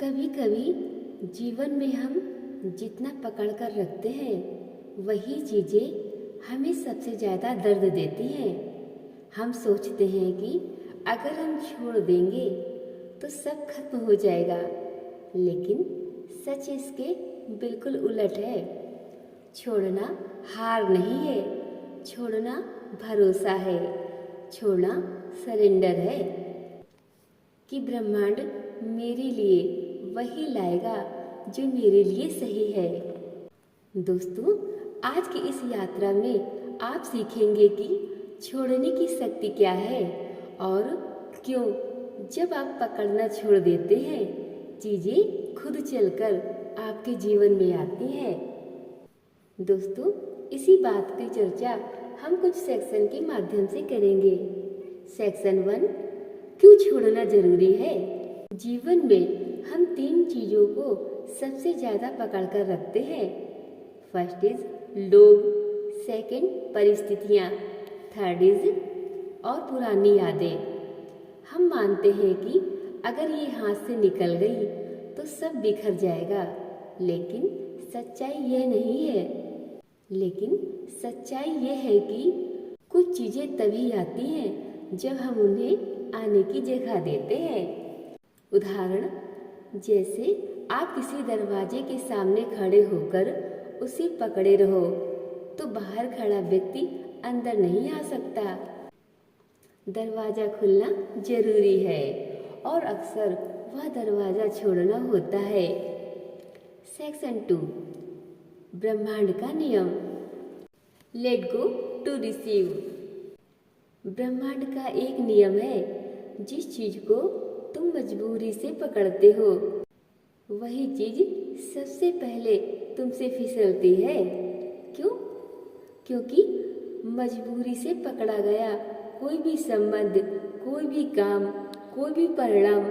कभी कभी जीवन में हम जितना पकड़ कर रखते हैं वही चीज़ें हमें सबसे ज़्यादा दर्द देती हैं। हम सोचते हैं कि अगर हम छोड़ देंगे तो सब खत्म हो जाएगा, लेकिन सच इसके बिल्कुल उलट है। छोड़ना हार नहीं है, छोड़ना भरोसा है, छोड़ना सरेंडर है कि ब्रह्मांड मेरे लिए वही लाएगा जो मेरे लिए सही है। दोस्तों, आज की इस यात्रा में आप सीखेंगे कि छोड़ने की शक्ति क्या है और क्यों जब आप पकड़ना छोड़ देते हैं चीज़ें खुद चलकर आपके जीवन में आती हैं। दोस्तों, इसी बात की चर्चा हम कुछ सेक्शन के माध्यम से करेंगे। सेक्शन 1, क्यों छोड़ना जरूरी है। जीवन में हम 3 चीज़ों को सबसे ज़्यादा पकड़ कर रखते हैं। फर्स्ट इज लोग, सेकंड परिस्थितियाँ, थर्ड इज और पुरानी यादें। हम मानते हैं कि अगर ये हाथ से निकल गई तो सब बिखर जाएगा, लेकिन सच्चाई यह नहीं है। लेकिन सच्चाई यह है कि कुछ चीज़ें तभी आती हैं जब हम उन्हें आने की जगह देते हैं। उदाहरण, जैसे आप किसी दरवाजे के सामने खड़े होकर उसे पकड़े रहो तो बाहर खड़ा व्यक्ति अंदर नहीं आ सकता। दरवाजा खुलना जरूरी है और अक्सर वह दरवाजा छोड़ना होता है। सेक्शन 2, ब्रह्मांड का नियम, लेट गो टू रिसीव। ब्रह्मांड का एक नियम है, जिस चीज को तुम मजबूरी से पकड़ते हो वही चीज सबसे पहले तुमसे फिसलती है। क्यों? क्योंकि मजबूरी से पकड़ा गया कोई भी संबंध, कोई भी काम, कोई भी परिणाम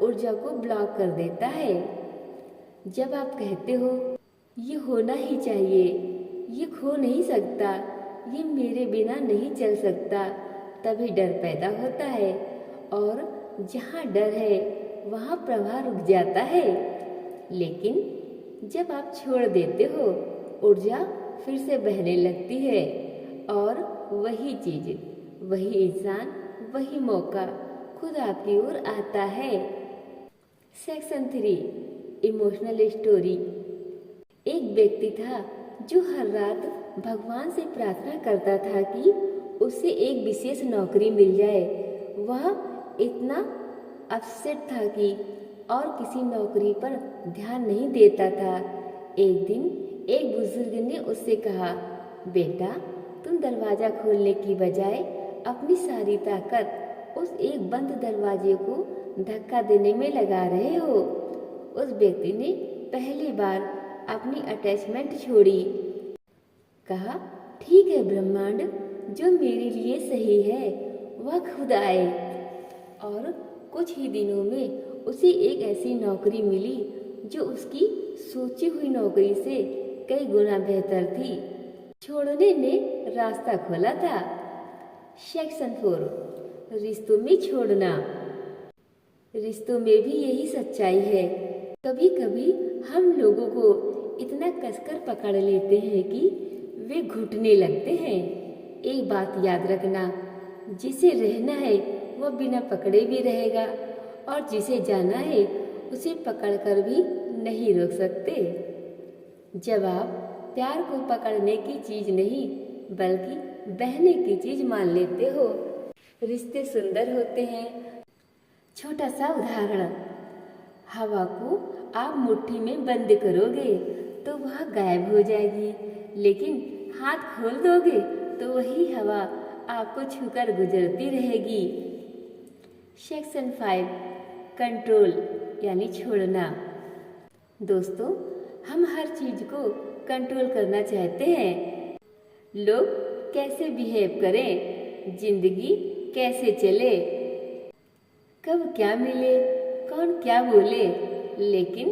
ऊर्जा को ब्लॉक कर देता है। जब आप कहते हो ये होना ही चाहिए, ये खो नहीं सकता, ये मेरे बिना नहीं चल सकता, तभी डर पैदा होता है और जहाँ डर है वहाँ प्रवाह रुक जाता है। लेकिन जब आप छोड़ देते हो ऊर्जा फिर से बहने लगती है और वही चीज, वही इंसान, वही मौका खुद आपकी ओर आता है। Section 3, emotional story. एक व्यक्ति था जो हर रात भगवान से प्रार्थना करता था कि उसे एक विशेष नौकरी मिल जाए। वह इतना अपसेट था कि और किसी नौकरी पर ध्यान नहीं देता था। एक दिन एक बुजुर्ग ने उससे कहा, बेटा, तुम दरवाजा खोलने की बजाय अपनी सारी ताकत उस एक बंद दरवाजे को धक्का देने में लगा रहे हो। उस व्यक्ति ने पहली बार अपनी अटैचमेंट छोड़ी। कहा, ठीक है ब्रह्मांड, जो मेरे लिए सही है वह खुद आए। और कुछ ही दिनों में उसे एक ऐसी नौकरी मिली जो उसकी सोची हुई नौकरी से कई गुना बेहतर थी। छोड़ने ने रास्ता खोला था। सेक्शन 4, रिश्तों में छोड़ना। रिश्तों में भी यही सच्चाई है। कभी कभी हम लोगों को इतना कसकर पकड़ लेते हैं कि वे घुटने लगते हैं। एक बात याद रखना, जिसे रहना है वह बिना पकड़े भी रहेगा और जिसे जाना है उसे पकड़कर भी नहीं रोक सकते। जब आप प्यार को पकड़ने की चीज नहीं बल्कि बहने की चीज मान लेते हो, रिश्ते सुंदर होते हैं। छोटा सा उदाहरण, हवा को आप मुट्ठी में बंद करोगे तो वह गायब हो जाएगी, लेकिन हाथ खोल दोगे तो वही हवा आपको छूकर गुजरती रहेगी। सेक्शन 5, कंट्रोल यानी छोड़ना। दोस्तों, हम हर चीज को कंट्रोल करना चाहते हैं। लोग कैसे बिहेव करें, जिंदगी कैसे चले, कब क्या मिले, कौन क्या बोले, लेकिन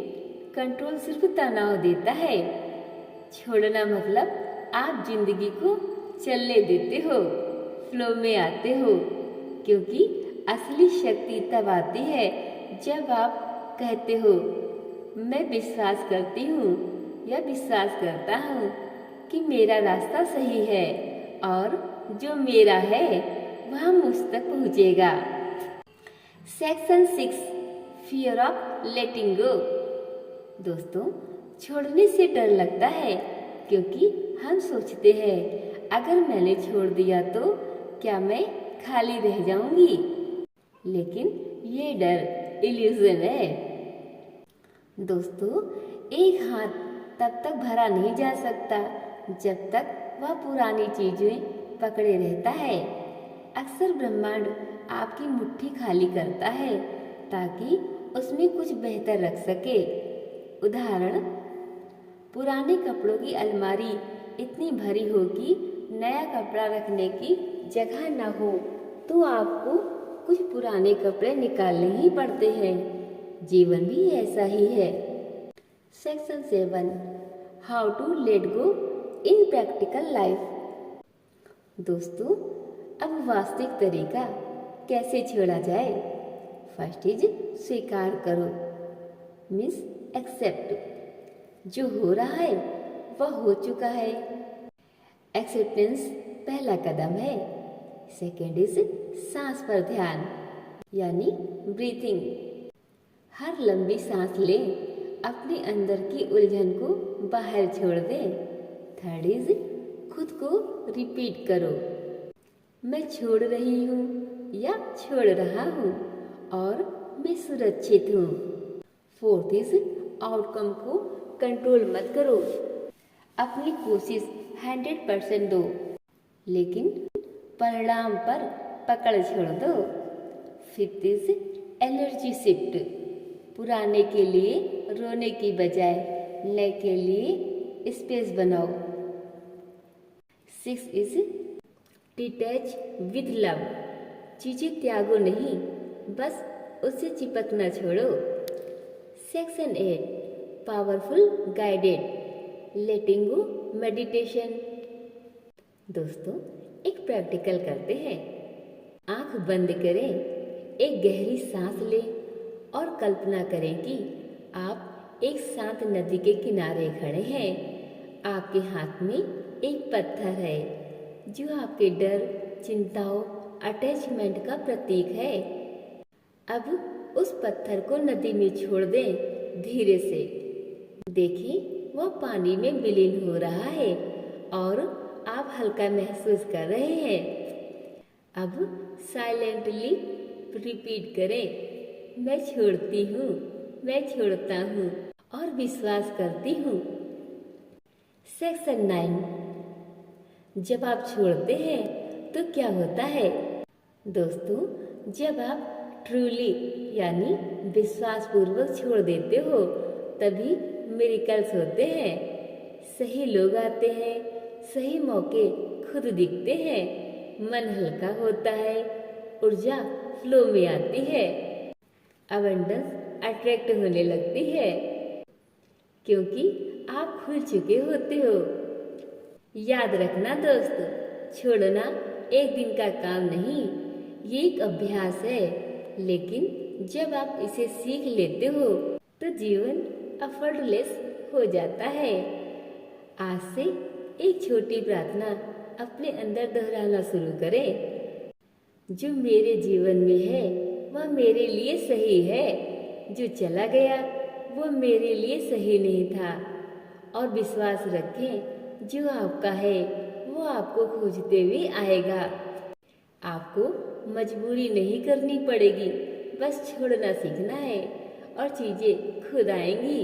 कंट्रोल सिर्फ तनाव देता है। छोड़ना मतलब आप जिंदगी को चलने देते हो, फ्लो में आते हो, क्योंकि असली शक्ति तब आती है जब आप कहते हो मैं विश्वास करती हूँ या विश्वास करता हूँ कि मेरा रास्ता सही है और जो मेरा है वह मुझ तक पहुँचेगा। सेक्शन 6 फियर ऑफ लेटिंग गो। दोस्तों, छोड़ने से डर लगता है क्योंकि हम सोचते हैं अगर मैंने छोड़ दिया तो क्या मैं खाली रह जाऊंगी। लेकिन ये डर इल्यूजन है। दोस्तों, एक हाथ तब तक भरा नहीं जा सकता जब तक वह पुरानी चीजें पकड़े रहता है। अक्सर ब्रह्मांड आपकी मुट्ठी खाली करता है ताकि उसमें कुछ बेहतर रख सके। उदाहरण, पुराने कपड़ों की अलमारी इतनी भरी हो कि नया कपड़ा रखने की जगह न हो तो आपको कुछ पुराने कपड़े निकालने ही पड़ते हैं। जीवन भी ऐसा ही है। Section 7 how to let go in practical life. दोस्तों, अब वास्तविक तरीका कैसे छोड़ा जाए। फर्स्ट इज स्वीकार करो, मीन्स एक्सेप्ट। जो हो रहा है वह हो चुका है। एक्सेप्टेंस पहला कदम है। सेकेंड इज सांस पर ध्यान, यानी ब्रीथिंग। हर लंबी सांस लें, अपने अंदर की उलझन को बाहर छोड़ दें। थर्ड इज खुद को रिपीट करो, मैं छोड़ रही हूँ या छोड़ रहा हूँ और मैं सुरक्षित हूँ। फोर्थ इज आउटकम को कंट्रोल मत करो, अपनी कोशिश 100% दो, लेकिन परिणाम पर पकड़ छोड़ दो। फिफ्थ इज एनर्जी शिफ्ट, पुराने के लिए रोने की बजाय नए के लिए स्पेस बनाओ। Six is detach with love, चीजें त्यागो नहीं, बस उससे चिपकना छोड़ो। सेक्शन 8 पावरफुल गाइडेड लेटिंग गो मेडिटेशन। दोस्तों, एक प्रैक्टिकल करते हैं। आंख बंद करें, एक गहरी सांस लें और कल्पना करें कि आप एक शांत नदी के किनारे खड़े हैं। आपके हाथ में एक पत्थर है जो आपके डर, चिंताओं, अटैचमेंट का प्रतीक है। अब उस पत्थर को नदी में छोड़ दें धीरे से। देखिए, वह पानी में विलीन हो रहा है और आप हल्का महसूस कर रहे हैं। अब साइलेंटली रिपीट करें, मैं छोड़ती हूँ, मैं छोड़ता हूँ और विश्वास करती हूँ। सेक्शन 9 जब आप छोड़ते हैं तो क्या होता है। दोस्तों, जब आप ट्रूली यानी विश्वास पूर्वक छोड़ देते हो तभी मिरेकल्स होते हैं। सही लोग आते हैं, सही मौके खुद दिखते हैं, मन हल्का होता है, ऊर्जा फ्लो में आती है, अबंडेंस अट्रैक्ट होने लगती है क्योंकि आप खुल चुके होते हो। याद रखना दोस्तों, छोड़ना एक दिन का काम नहीं, ये एक अभ्यास है। लेकिन जब आप इसे सीख लेते हो तो जीवन एफर्टलेस हो जाता है। आज से एक छोटी प्रार्थना अपने अंदर दोहराना शुरू करें। जो मेरे जीवन में है वह मेरे लिए सही है, जो चला गया वो मेरे लिए सही नहीं था। और विश्वास रखें, जो आपका है वो आपको खोजते हुए आएगा। आपको मजबूरी नहीं करनी पड़ेगी, बस छोड़ना सीखना है और चीजें खुद आएंगी।